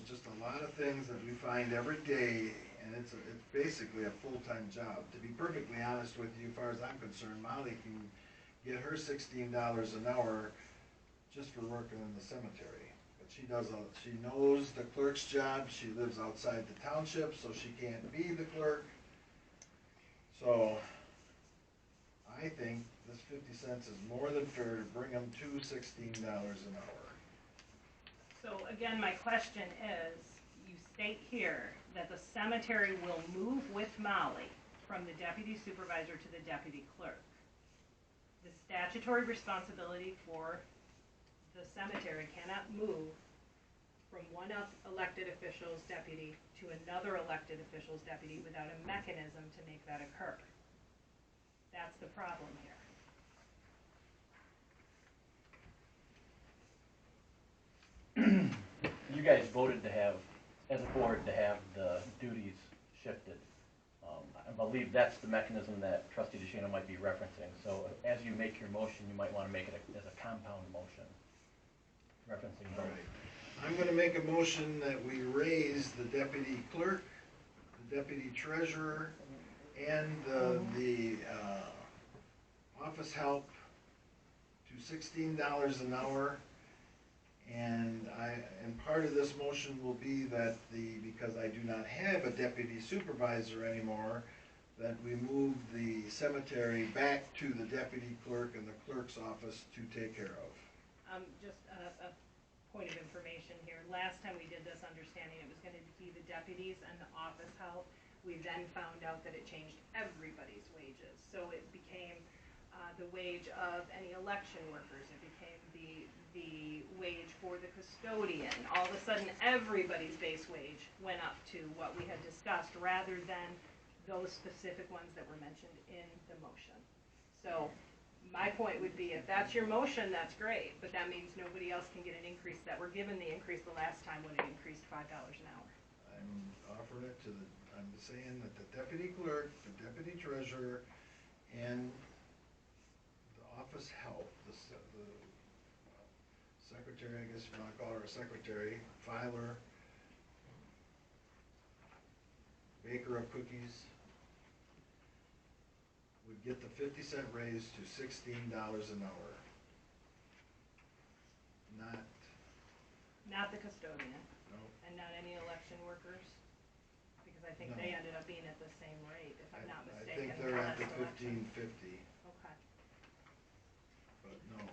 just a lot of things that we find every day, and it's basically a full-time job. To be perfectly honest with you, as far as I'm concerned, Molly can get her $16 an hour just for working in the cemetery. But she knows the clerk's job, she lives outside the township, so she can't be the clerk. So, I think this 50 cents is more than fair to bring them to $16 an hour. So again, my question is, you state here that the cemetery will move with Molly from the deputy supervisor to the deputy clerk. The statutory responsibility for the cemetery cannot move from one elected official's deputy to another elected official's deputy without a mechanism to make that occur. That's the problem here. You guys voted to have, as a board, to have the duties shifted. I believe that's the mechanism that Trustee DeShano might be referencing. So as you make your motion, you might want to make it as a compound motion, referencing both. Right. I'm going to make a motion that we raise the deputy clerk, the deputy treasurer, and the office help to $16 an hour. And part of this motion will be that because I do not have a deputy supervisor anymore, that we move the cemetery back to the deputy clerk and the clerk's office to take care of. Just a point of information here. Last time we did this, understanding it was going to be the deputies and the office help. We then found out that it changed everybody's wages. So it became the wage of any election workers. It became the wage for the custodian. All of a sudden, everybody's base wage went up to what we had discussed, rather than those specific ones that were mentioned in the motion. So my point would be, if that's your motion, that's great, but that means nobody else can get an increase that we're given the increase the last time when it increased $5 an hour. I'm offering it to I'm saying that the deputy clerk, the deputy treasurer, and the office help, the secretary, I guess if you want to call her a secretary, filer, baker of cookies, would get the 50-cent raise to $16 an hour. Not the custodian. No. And not any election workers? Because I think they ended up being at the same rate, if I'm not mistaken. I think they're at the $15.50. Okay. But no,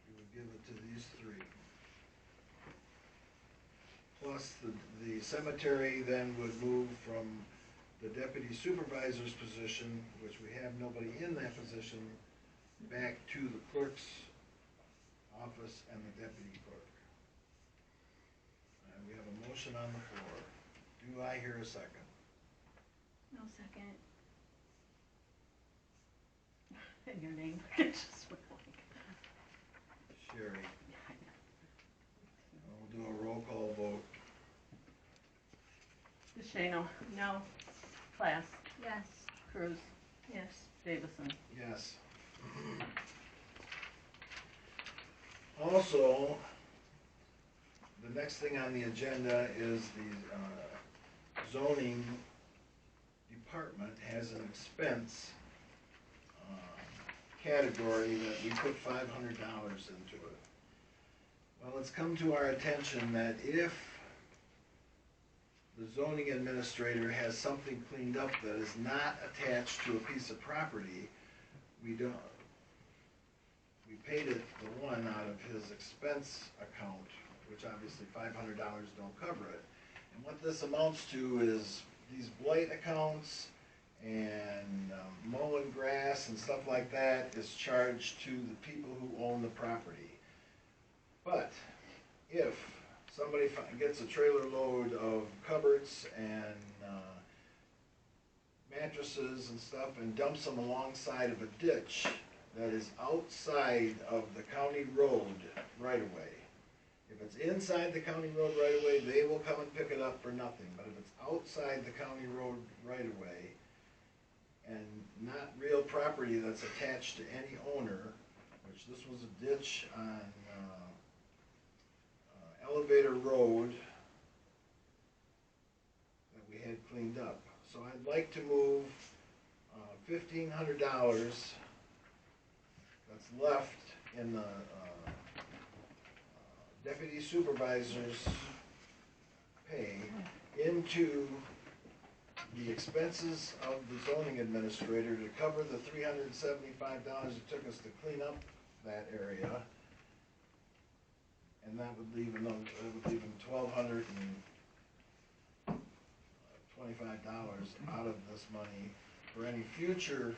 you would give it to these three. Plus the cemetery then would move from the deputy supervisor's position, which we have nobody in that position, back to the clerk's office and the deputy clerk. And we have a motion on the floor. Do I hear a second? No second. And your name just went like. Sherry. We'll do a roll call vote. DeShano. No. Class. Yes. Cruz. Yes. Davison. Yes. Also, the next thing on the agenda is the zoning department has an expense category that we put $500 into it. Well, it's come to our attention that if the zoning administrator has something cleaned up that is not attached to a piece of property, we paid it the one out of his expense account, which obviously $500 don't cover it. And what this amounts to is these blight accounts and mowing grass and stuff like that is charged to the people who own the property. But if somebody gets a trailer load of cupboards and mattresses and stuff and dumps them alongside of a ditch that is outside of the county road right away. If it's inside the county road right away, they will come and pick it up for nothing. But if it's outside the county road right away and not real property that's attached to any owner, which this was a ditch on Elevator Road that we had cleaned up. So I'd like to move $1,500 that's left in the deputy supervisor's pay into the expenses of the zoning administrator to cover the $375 it took us to clean up that area. And that would leave him $1,225 out of this money for any future.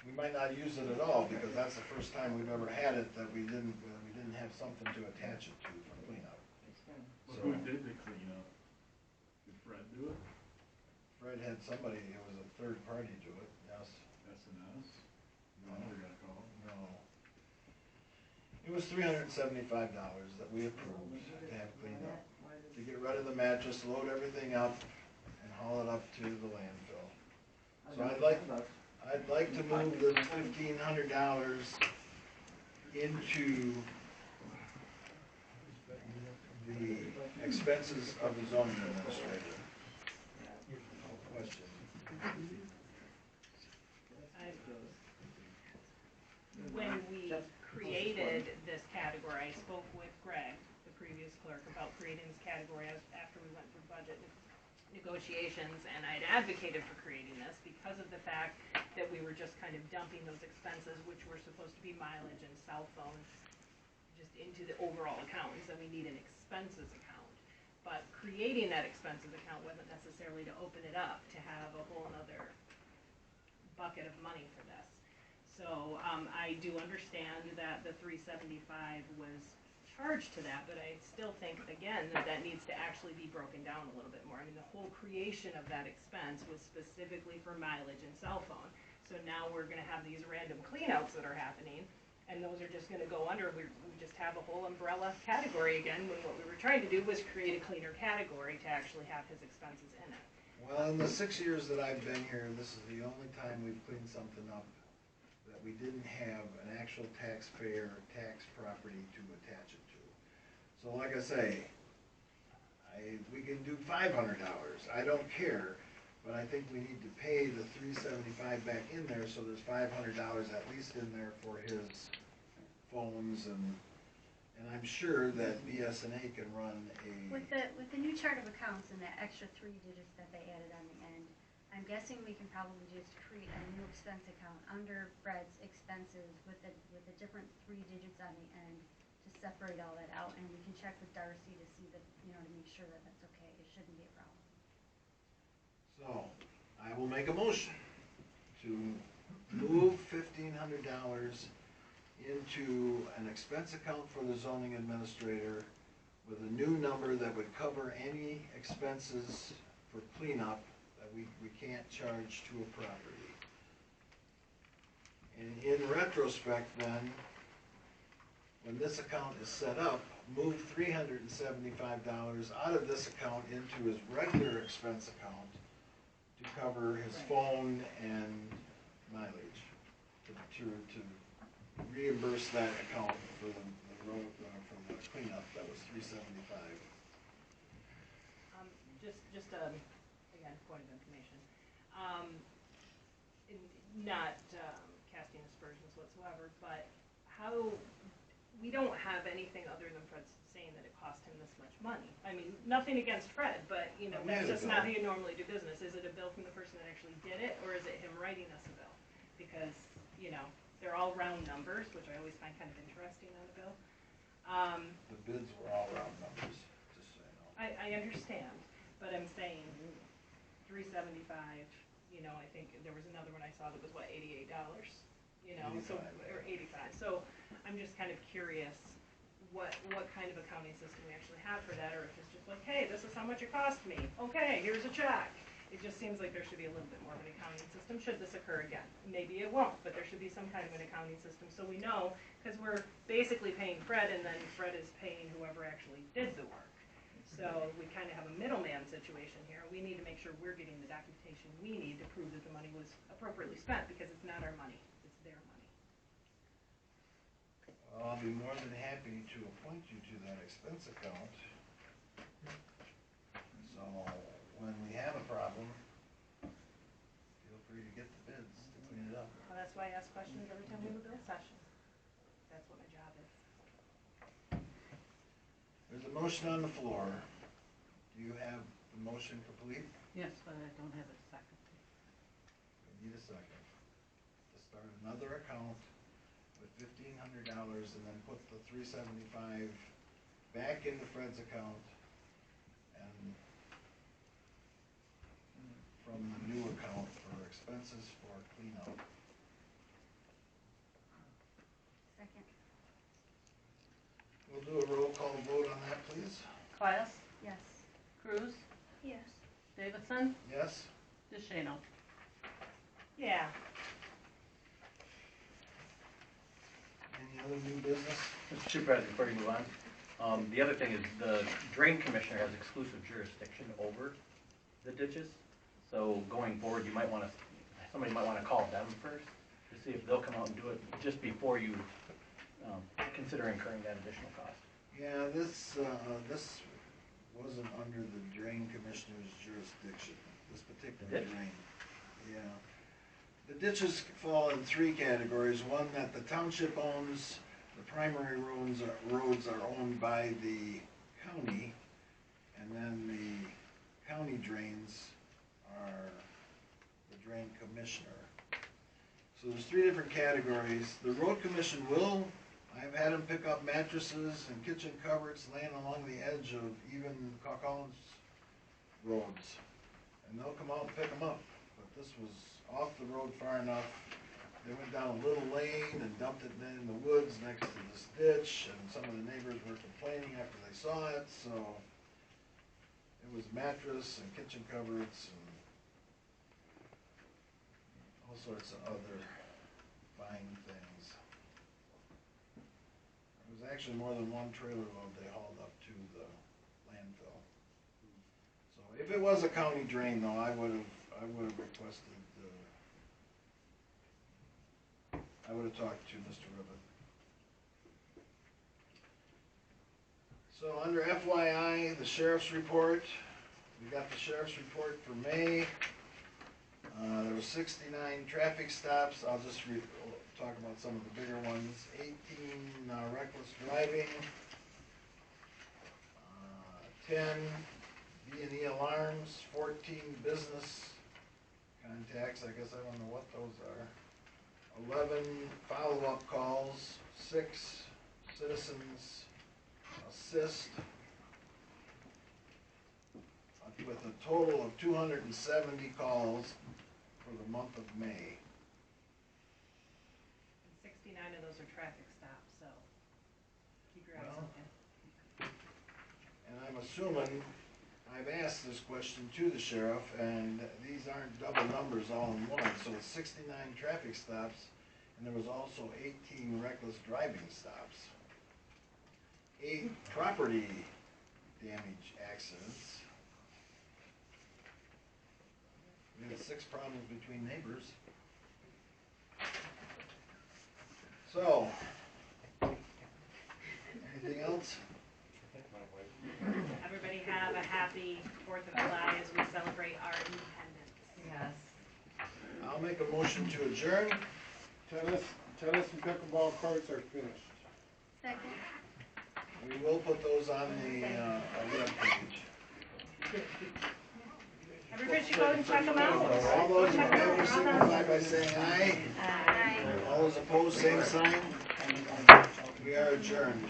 We might not use it at all, because that's the first time we've ever had it that we didn't have something to attach it to for cleanup. But So who did the cleanup? Did Fred do it? Fred had somebody, it was a third party do it, yes. S&S? No. Never got called. No. It was $375 that we approved to have cleaned up, to get rid of the mattress, load everything up, and haul it up to the landfill. So I'd like to move the $1,500 into the expenses of the zoning administrator. Question. When we created this category, I spoke with Greg, the previous clerk, about creating this category after we went through budget negotiations, and I'd advocated for creating this because of the fact that we were just kind of dumping those expenses, which were supposed to be mileage and cell phone, just into the overall account, and so we need an expenses account. But creating that expenses account wasn't necessarily to open it up, to have a whole other bucket of money for this. So, I do understand that the $375 was charged to that, but I still think, again, that needs to actually be broken down a little bit more. I mean, the whole creation of that expense was specifically for mileage and cell phone. So now we're gonna have these random cleanouts that are happening, and those are just gonna go under, we just have a whole umbrella category again, when what we were trying to do was create a cleaner category to actually have his expenses in it. Well, in the 6 years that I've been here, this is the only time we've cleaned something up that we didn't have an actual taxpayer tax property to attach it to. So like I say, we can do $500, I don't care, but I think we need to pay the $375 back in there, so there's $500 at least in there for his phones, and I'm sure that BSNA can run a. With the new chart of accounts and that extra 3 digits that they added on the end, I'm guessing we can probably just create a new expense account under Fred's expenses with the different 3 digits on the end to separate all that out, and we can check with Darcy to see that, to make sure that that's okay. It shouldn't be a problem. So, I will make a motion to move $1,500 into an expense account for the zoning administrator with a new number that would cover any expenses for cleanup that we can't charge to a property. And in retrospect then, when this account is set up, move $375 out of this account into his regular expense account to cover his phone and mileage, to reimburse that account for the road, from the cleanup that was $375. Just again, point of information. Not casting aspersions whatsoever, but we don't have anything other than Fred saying that it cost him this much money. I mean, nothing against Fred, but, that's just not how you normally do business. Is it a bill from the person that actually did it, or is it him writing us a bill? Because, they're all round numbers, which I always find kind of interesting on a bill. The bids were all round numbers, just so you know. I understand, but I'm saying $375, I think there was another one I saw that was, $88? So, 85. or 85. So I'm just kind of curious what kind of accounting system we actually have for that, or if it's just like, hey, this is how much it cost me. Okay, here's a check. It just seems like there should be a little bit more of an accounting system should this occur again. Maybe it won't, but there should be some kind of an accounting system so we know, because we're basically paying Fred, and then Fred is paying whoever actually did the work. So we kind of have a middleman situation here. We need to make sure we're getting the documentation we need to prove that the money was appropriately spent, because it's not our money, it's their money. I'll be more than happy to appoint you to that expense account. So when we have a problem, feel free to get the bids to clean it up. Well, that's why I ask questions every time we have a bill session. That's what my job is. There's a motion on the floor. Do you have the motion complete? Yes, but I don't have a second. We need a second. To start another account with $1,500 and then put the $375 back into Fred's account and from the new account for expenses for cleanup. Second. We'll do a roll call vote on that, please. Class, Yes. Cruz, Yes. Davidson, Yes? DeShano. Yeah. Any other new business? Mr. Supervisor, before you move on, the other thing is the drain commissioner has exclusive jurisdiction over the ditches. So going forward, you might wanna, somebody might wanna call them first to see if they'll come out and do it just before you, consider incurring that additional cost. Yeah, this wasn't under the drain commissioner's jurisdiction, this particular Ditch? drain. Yeah. The ditches fall in three categories. One that the township owns, the primary roads are owned by the county, and then the county drains are the drain commissioner. So there's three different categories. The road commission I've had them pick up mattresses and kitchen cupboards laying along the edge of even Collins roads. And they'll come out and pick them up. But this was off the road far enough. They went down a little lane and dumped it in the woods next to this ditch, and some of the neighbors were complaining after they saw it, so it was mattress and kitchen cupboards and all sorts of other fine things. It was actually more than one trailer load they hauled up to the landfill. So if it was a county drain though, I would have requested, I would have talked to Mr. Ribbit. So under FYI, the sheriff's report, we got the sheriff's report for May. There were 69 traffic stops. I'll just talk about some of the bigger ones. 18 reckless driving, 10 B&E alarms, 14 business contacts. I guess I don't know what those are. 11 follow-up calls, 6 citizens assist, with a total of 270 calls for the month of May. And 69 of those are traffic stops, so keep your eyes Well, open. And I'm assuming, I've asked this question to the sheriff, and these aren't double numbers all in one, so it's 69 traffic stops, and there was also 18 reckless driving stops. 8 property damage accidents. We had 6 problems between neighbors. So, anything else? Everybody have a happy 4th of July as we celebrate our independence. Yes. I'll make a motion to adjourn. Tennis and pickleball courts are finished. Second. We will put those on the web page. Everybody should go and check them out. All those in favor signify by saying aye. Aye. All those opposed, same sign. We are adjourned.